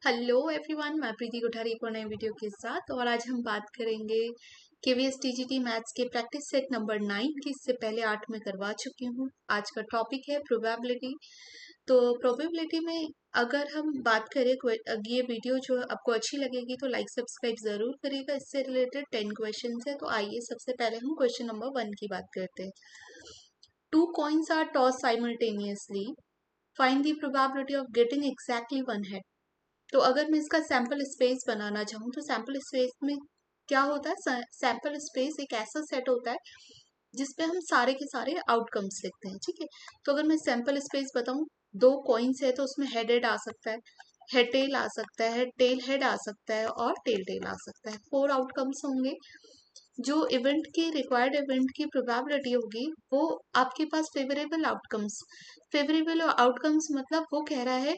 Hello everyone, मैं प्रीति कोठारी एक और नए वीडियो के साथ। और आज हम बात करेंगे केवीएस टीजीटी मैथ्स के प्रैक्टिस सेट नंबर 9 की। इससे पहले 8 में करवा चुकी हूँ। आज का टॉपिक है प्रोबेबिलिटी। तो प्रोबेबिलिटी में अगर हम बात करें, ये वीडियो जो आपको अच्छी लगेगी तो लाइक सब्सक्राइब जरूर करिएगा। इससे रिलेटेड 10 क्वेश्चन है। तो आइए सबसे पहले हम क्वेश्चन नंबर 1 की बात करते हैं। 2 coins are tossed simultaneously. Find the probability of getting exactly one head. तो अगर मैं इसका सैंपल स्पेस बनाना चाहूँ तो सैंपल स्पेस में क्या होता है? सैंपल स्पेस एक ऐसा सेट होता है जिसपे हम सारे के सारे आउटकम्स लिखते हैं। ठीक है, तो अगर मैं सैंपल स्पेस बताऊं, 2 कॉइन्स है तो उसमें हेड हेड आ सकता है, हेड टेल आ सकता है, टेल हेड आ सकता है और टेल टेल आ सकता है। 4 आउटकम्स होंगे। जो इवेंट की रिक्वायर्ड इवेंट की प्रोबेबिलिटी होगी वो आपके पास फेवरेबल आउटकम्स मतलब वो कह रहा है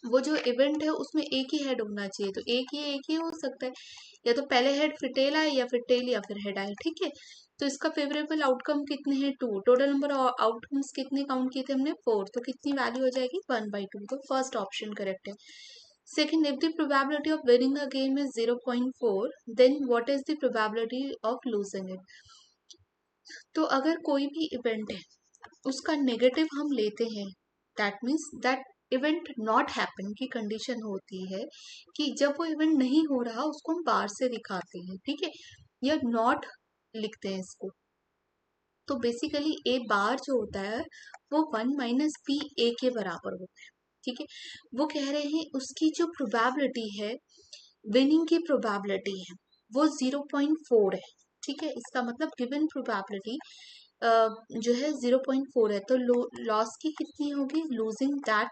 वो जो इवेंट है उसमें एक ही हेड होना चाहिए। तो एक ही हो सकता है, या तो पहले हेड फिर टेल आए या फिर टेल या फिर हेड आए। ठीक है, तो इसका फेवरेबल आउटकम कितने हैं? 2। टोटल नंबर आउटकम्स कितने काउंट किए थे हमने? 4। तो कितनी वैल्यू हो जाएगी? 1/2। तो फर्स्ट ऑप्शन करेक्ट है। Second, if the probability of winning a game is 0.4, then what is the probability of losing it? तो अगर कोई भी इवेंट है उसका नेगेटिव हम लेते हैं, that means that event not happen की कंडीशन होती है कि जब वो इवेंट नहीं हो रहा उसको हम बार से दिखाते हैं। ठीक है, या नॉट लिखते हैं इसको। तो बेसिकली ए बार जो होता है वो 1 माइनस बी ए के बराबर होता है। ठीक है, वो कह रहे हैं उसकी जो प्रोबेबिलिटी है, विनिंग की प्रोबेबिलिटी है वो 0.4 है। ठीक है, इसका मतलब गिवन प्रोबेबिलिटी जो है 0.4 है। तो लॉस की कितनी होगी? लूजिंग दैट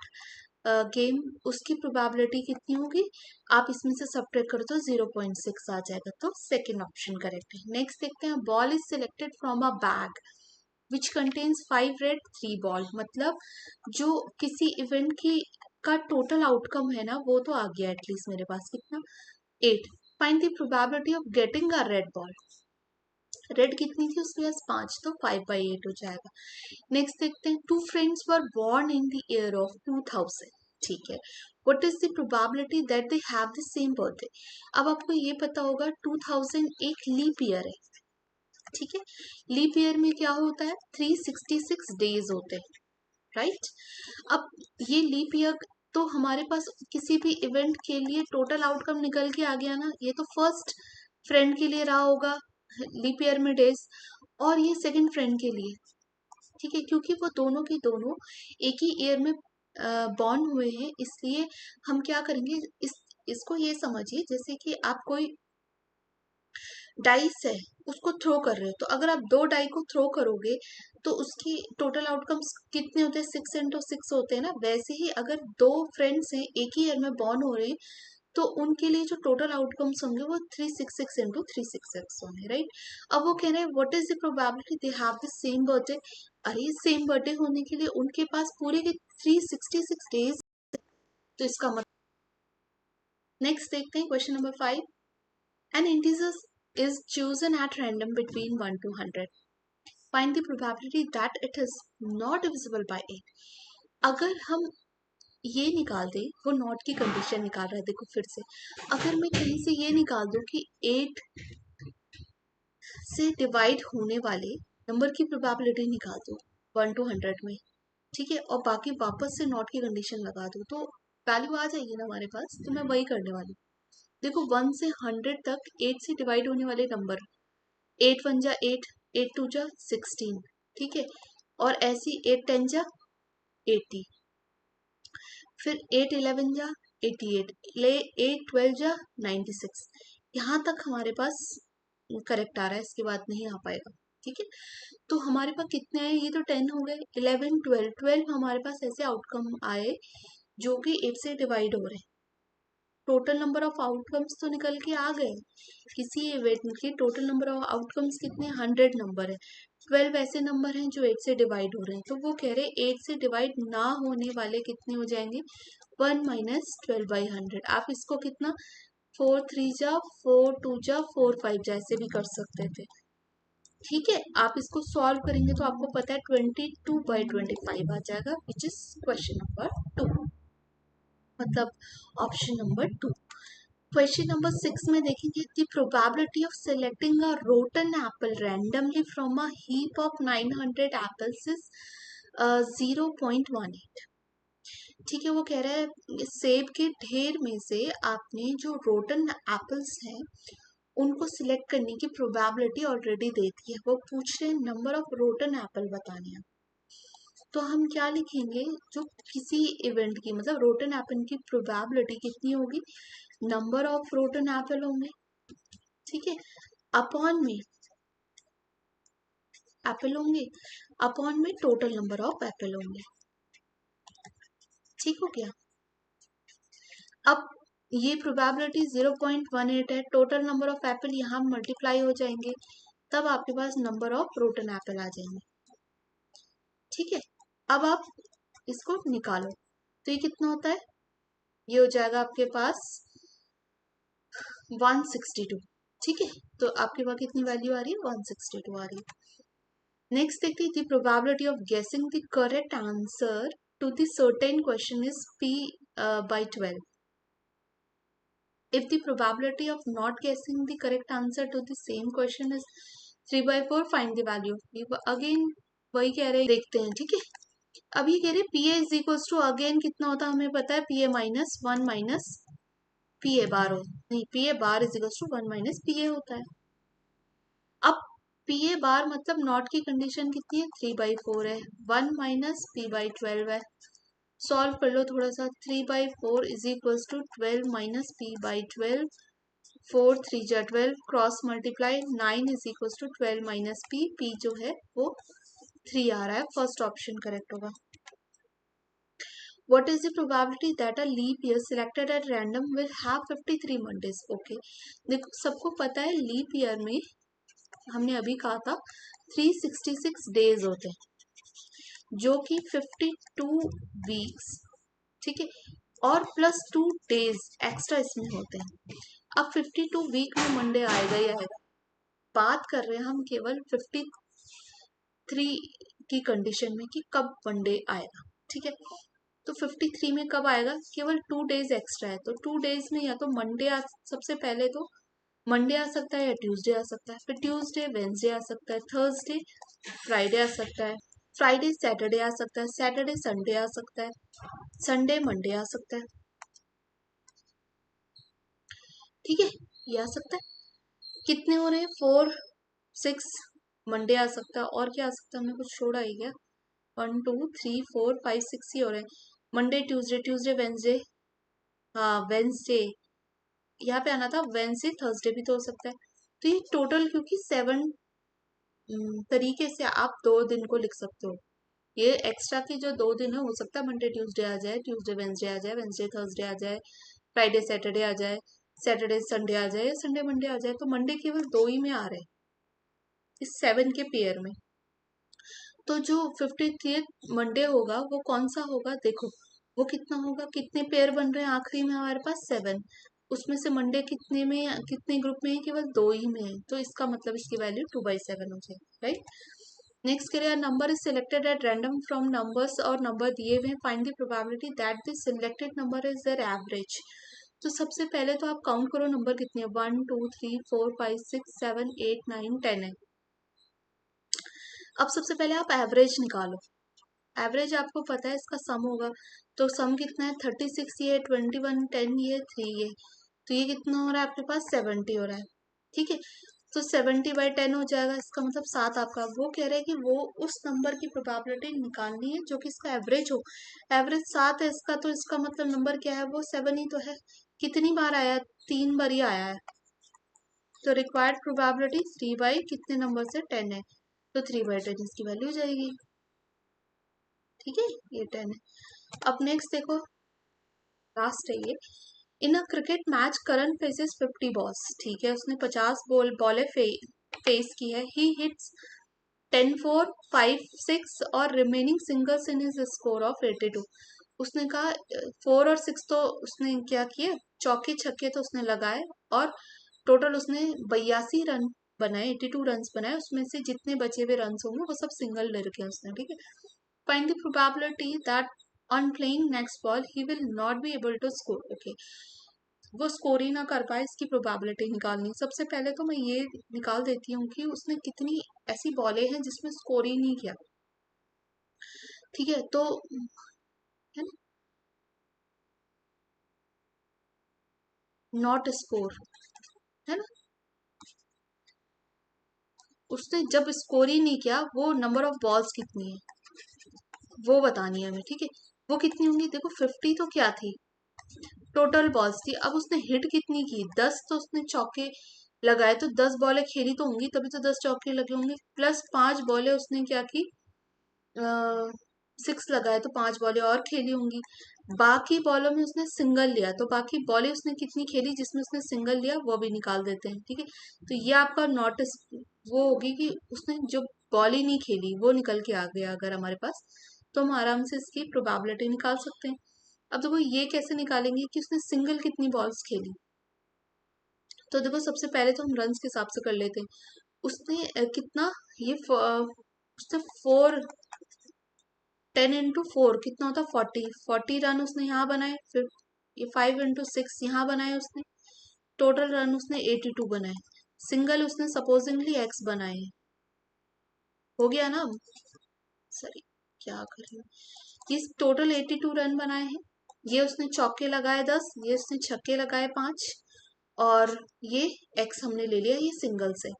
गेम, उसकी प्रोबेबिलिटी कितनी होगी? आप इसमें से सब्ट्रैक्ट करो तो 0.6 आ जाएगा। तो सेकेंड ऑप्शन करेक्ट है। नेक्स्ट देखते हैं, ball is selected from a bag which contains 5 red 3 ball. मतलब जो किसी इवेंट की का टोटल आउटकम है ना वो तो आ गया एटलीस्ट मेरे पास। कितना? 8। Find the probability of getting a red ball. Red कितनी थी उसके पास? 5। तो 5/8 हो जाएगा। नेक्स्ट देखते हैं, 2 friends were born in the year of 2000। ठीक है, what is the probability that they have the same birthday? अब आपको ये पता होगा 2000 एक लीप ईयर है। ठीक है, लीप ईयर में क्या होता है? 366 डेज होते हैं, राइट? अब ये लीप ईयर, तो हमारे पास किसी भी इवेंट के लिए टोटल आउटकम निकल के आ गया ना। ये तो फर्स्ट फ्रेंड के लिए रहा होगा लीप ईयर में डेज, और ये सेकंड फ्रेंड के लिए। ठीक है, क्योंकि वो दोनों के दोनों एक ही ईयर में बॉर्न हुए हैं, इसलिए हम क्या करेंगे, इसको ये समझिए जैसे कि आप कोई डाइस है उसको थ्रो कर रहे हो। तो अगर आप 2 डाई को थ्रो करोगे तो उसकी टोटल आउटकम्स कितने होते हैं? 6 × 6 होते हैं ना। वैसे ही अगर 2 फ्रेंड्स हैं एक ही ईयर में बॉर्न हो रहे हैं तो उनके लिए जो टोटल आउटकम्स होंगे वो 366 × 366 होंगे, राइट? अब वो कह रहे हैं what is the probability they have the same birthday. अरे सेम बर्थडे होने के लिए उनके पास पूरे के 366 डेज। तो इसका मतलब, नेक्स्ट देखते हैं question number 5। N integer is chosen at random between 1 to 100. Find the probability that it is not divisible by 8. अगर हम ये निकाल दें, वो नॉट की कंडीशन निकाल रहा है। देखो फिर से, अगर मैं कहीं से ये निकाल दूं कि 8 से डिवाइड होने वाले नंबर की प्रोबेबिलिटी निकाल दो 1 to 100 में, ठीक है, और बाकी वापस से नॉट की कंडीशन लगा दो तो वैल्यू आ जाएगी ना हमारे पास। तो मैं वही करने वाली हूँ। देखो 1 से 100 तक 8 से डिवाइड होने वाले नंबर, 8 1 जा 8, 8 2 जा 16। ठीक है, और ऐसी 8 10 जा 80, फिर 8 11 जा 88, ले 8 12 जा 96। यहाँ तक हमारे पास करेक्ट आ रहा है, इसके बाद नहीं आ पाएगा। ठीक है, तो हमारे पास कितने आए? ये तो 10 हो गए। 11 12 12 हमारे पास ऐसे आउटकम आए जो कि 8 से डिवाइड हो रहे हैं। टोटल नंबर ऑफ आउटकम्स तो निकल के आ गए। किसी इवेंट के टोटल नंबर ऑफ आउटकम्स कितने? 100 नंबर है। 12 ऐसे नंबर हैं जो 8 से डिवाइड हो रहे हैं। तो वो कह रहे हैं 8 से डिवाइड ना होने वाले कितने हो जाएंगे? 1 माइनस 12/100। आप इसको कितना, 4 3 जा 4 2 जा 4 5 जा ऐसे भी कर सकते थे। ठीक है, आप इसको सॉल्व करेंगे तो आपको पता है 22/25 आ जाएगा, विच इज क्वेश्चन नंबर 2। मतलब ऑप्शन नंबर 2। क्वेश्चन नंबर 6 में देखेंगे the probability of selecting a rotten Apple randomly from a heap of 900 apples is 0.18। ठीक है, वो कह रहा है सेब के ढेर में से आपने जो रोटन एप्पल्स हैं उनको सिलेक्ट करने की प्रोबेबिलिटी ऑलरेडी दे दी है, वो पूछ रहे हैं नंबर ऑफ रोटन एप्पल बताने हैं। तो हम क्या लिखेंगे, जो किसी इवेंट की मतलब रोटन एप्पल की प्रोबेबिलिटी कितनी होगी, नंबर ऑफ रोटन एप्पल होंगे, ठीक है, अपॉन में एप्पल होंगे, अपॉन में टोटल नंबर ऑफ एप्पल होंगे। ठीक हो गया। अब ये प्रोबेबिलिटी 0.18 है, टोटल नंबर ऑफ एप्पल यहाँ मल्टीप्लाई हो जाएंगे, तब आपके पास नंबर ऑफ रोटन एप्पल आ जाएंगे। ठीक है, अब आप इसको निकालो तो ये कितना होता है, ये हो जाएगा आपके पास 162। ठीक है, तो आपके पास कितनी वैल्यू आ रही है, 162 आ रही है। नेक्स्ट देखते हैं the probability of guessing the correct answer to the certain question is p by 12. If the probability of not guessing the correct answer to the same question is 3 by 4, find the value of p। Again वही कह रहे हैं, देखते हैं। ठीक है, अब ये कह रहे P A is equal to again कितना होता है हमें पता है, P A minus 1 minus P A bar हो, नहीं P A bar is equal to 1 minus P A होता है। अब पी ए बार मतलब नॉट की कंडीशन कितनी है, 3 by 4 है, 1 माइनस पी बाई 12 है। सॉल्व कर लो थोड़ा सा, 3 by 4 is equal to 12 minus p by 12, 4 3 जा 12, cross multiply 9 is equal to 12 minus p, p जो है वो 3 आ रहा है, फर्स्ट ऑप्शन करेक्ट होगा। What is the probability that a leap year selected at random will have 53 Mondays? Okay, देखो सबको पता है लीप ईयर में हमने अभी कहा था 366 डेज होते हैं, जो कि 52 वीक्स, ठीक है, और प्लस 2 डेज एक्स्ट्रा इसमें होते हैं। अब 52 वीक में मंडे आएगा ही आएगा, बात कर रहे हैं हम केवल 53 की कंडीशन में कि कब मंडे आएगा। ठीक है, तो 53 में कब आएगा, केवल 2 डेज एक्स्ट्रा है, तो 2 डेज में या तो मंडे आ, सबसे पहले तो मंडे आ सकता है या ट्यूसडे आ सकता है, फिर ट्यूसडे वेंसडे आ सकता है, थर्सडे फ्राइडे आ सकता है, फ्राइडे सैटरडे आ सकता है, सैटरडे संडे आ सकता है, संडे मंडे आ सकता है। ठीक है, ये आ सकता है। कितने हो रहे हैं, 4 6 मंडे आ सकता है, और क्या आ सकता है, हमें कुछ छोड़ा ही क्या, 1 2 3 4 5 6 ही हो रहे हैं, मंडे ट्यूसडे ट्यूसडे वेंसडे, हाँ वेंसडे, यहाँ पे आना था, वेंसडे थर्सडे भी तो हो सकता है। तो ये टोटल क्योंकि 7 तरीके से आप 2 दिन को लिख सकते हो, ये एक्स्ट्रा की जो 2 दिन है हो सकता है मंडे ट्यूसडे आ जाए, ट्यूसडे वेंसडे आ जाए, वेंसडे थर्सडे आ जाए, फ्राइडे सैटरडे आ जाए, सैटरडे संडे आ जाए, संडे मंडे आ जाए, तो मंडे केवल 2 ही में आ रहे हैं इस 7 के पेयर में। तो जो 53 मंडे होगा वो कौन सा होगा, देखो वो कितना होगा, कितने पेयर बन रहे हैं आखिरी में हमारे पास 7, उसमें से मंडे कितने में, कितने ग्रुप में है, केवल 2 ही में है, तो इसका मतलब इसकी वैल्यू 2/7 हो जाएगी, राइट। नेक्स्ट करिए number is selected at random from numbers, और नंबर दिए हुए, find the probability that the selected number is there average. तो सबसे पहले तो आप काउंट करो नंबर कितने हैं, 1 2 3 4 5 6 7 8 9 10 है। अब सबसे पहले आप एवरेज निकालो, एवरेज आपको पता है इसका सम होगा, तो सम कितना है, 36 ये 21 10 ये 3 ये, तो ये कितना हो रहा है आपके पास 70 हो रहा है। ठीक है, तो 70/10 हो जाएगा, इसका मतलब 7 आपका, वो कह रहे हैं कि वो उस नंबर की प्रोबेबिलिटी निकालनी है जो कि इसका एवरेज हो, एवरेज 7 है इसका, तो इसका मतलब नंबर क्या है, वो 7 ही तो है। कितनी बार आया है, 3 बार ही आया है, तो रिक्वायर्ड प्रोबेबिलिटी 3 बाई कितने नंबर से 10 है, तो 3/10 इसकी वैल्यू हो जाएगी। ठीक है, ये 10 है। अब नेक्स्ट देखो, लास्ट है ये, इन अ क्रिकेट मैच करण फेसेस 50 बॉल्स, ठीक है, उसने 50 बॉलें फेस की है, ही हिट्स 10 4 5 6 और remaining singles in his score of 82। उसने कहा 4 और 6 तो उसने क्या किया, चौके छक्के तो उसने लगाए, और टोटल उसने 82 रन बनाए, 82 रन बनाए, उसमें से जितने बचे हुए रन होंगे वो सब सिंगल ले रखे हैं उसने। ठीक है, find the probability that on playing next ball he will not be able to score. Okay, वो स्कोर ही ना कर पाए, इसकी प्रोबेबिलिटी निकालनी। सबसे पहले तो मैं ये निकाल देती हूँ कि उसने कितनी ऐसी बॉलें हैं जिसमें स्कोर ही नहीं किया। ठीक है, तो है ना, नॉट स्कोर, है ना, उसने जब स्कोर ही नहीं किया, वो नंबर ऑफ बॉल्स कितनी है वो बतानी है हमें। ठीक है, वो कितनी होंगी, देखो 50 तो क्या थी, टोटल बॉल्स थी। अब उसने हिट कितनी की, 10, तो उसने चौके लगाए, तो 10 बॉलें खेली तो होंगी, तभी तो 10 चौके लगे होंगे, प्लस 5 बॉलें उसने क्या की, 6 लगाए, तो 5 बॉलें और खेली होंगी। बाकी बॉलों में उसने सिंगल लिया, तो बाकी बॉलें उसने कितनी खेली जिसमें उसने सिंगल लिया, वो भी निकाल देते हैं। ठीक है, तो ये आपका नोटिस वो होगी कि उसने जो बॉल ही नहीं खेली वो निकल के आ गया अगर हमारे पास, तो हम आराम से इसकी प्रोबेबिलिटी निकाल सकते हैं। अब देखो ये कैसे निकालेंगे कि उसने सिंगल कितनी बॉल्स खेली। तो देखो सबसे पहले तो हम रन्स के हिसाब से कर लेते हैं। उसने कितना, ये उसने 10 into 4 कितना होता है, 40 रन उसने यहाँ बनाए। फिर ये 5 into 6 यहाँ बनाए उसने, टोटल रन उसने 82 बनाए। सिंगल उसने सपोजिंगली एक्स बनाए, हो गया ना। सॉरी, क्या कर रही हूँ, ये टोटल 82 रन बनाए हैं। ये उसने चौके लगाए 10, ये उसने छक्के लगाए 5, और ये एक्स हमने ले लिया ये सिंगल से।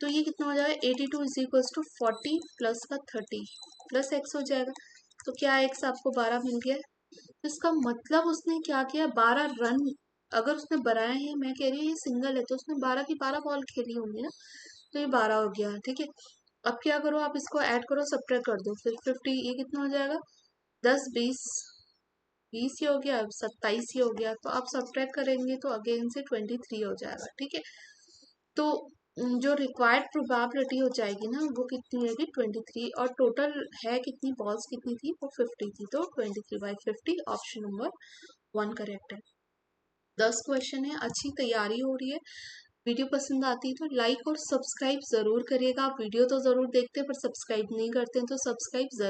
तो ये कितना हो जाएगा, 82 इज इक्वल्स टू 40 प्लस का 30 प्लस एक्स हो जाएगा। तो क्या एक्स आपको 12 मिल गया। तो इसका मतलब उसने क्या किया, 12 रन अगर उसने बनाए हैं, मैं कह रही हूँ ये सिंगल है तो उसने 12 की 12 बॉल खेली होंगी ना, तो ये 12 हो गया। ठीक है, अब क्या करो, आप इसको ऐड करो, सब्ट्रैक्ट कर दो, फिर 50, ये कितना हो जाएगा, 10 20 20 ही हो गया, 27 ही हो गया, तो आप सब्ट्रैक्ट करेंगे तो अगेन से 23 हो जाएगा। ठीक है, तो जो रिक्वायर्ड प्रोबेबिलिटी हो जाएगी ना वो कितनी रहेगी, 23, और टोटल है कितनी बॉल्स कितनी थी, वो 50 थी, तो 23/50 ऑप्शन नंबर 1 करेक्ट है। 10 क्वेश्चन है, अच्छी तैयारी हो रही है। वीडियो पसंद आती है तो लाइक और सब्सक्राइब जरूर करिएगा। आप वीडियो तो जरूर देखते हैं पर सब्सक्राइब नहीं करते हैं, तो सब्सक्राइब जरूर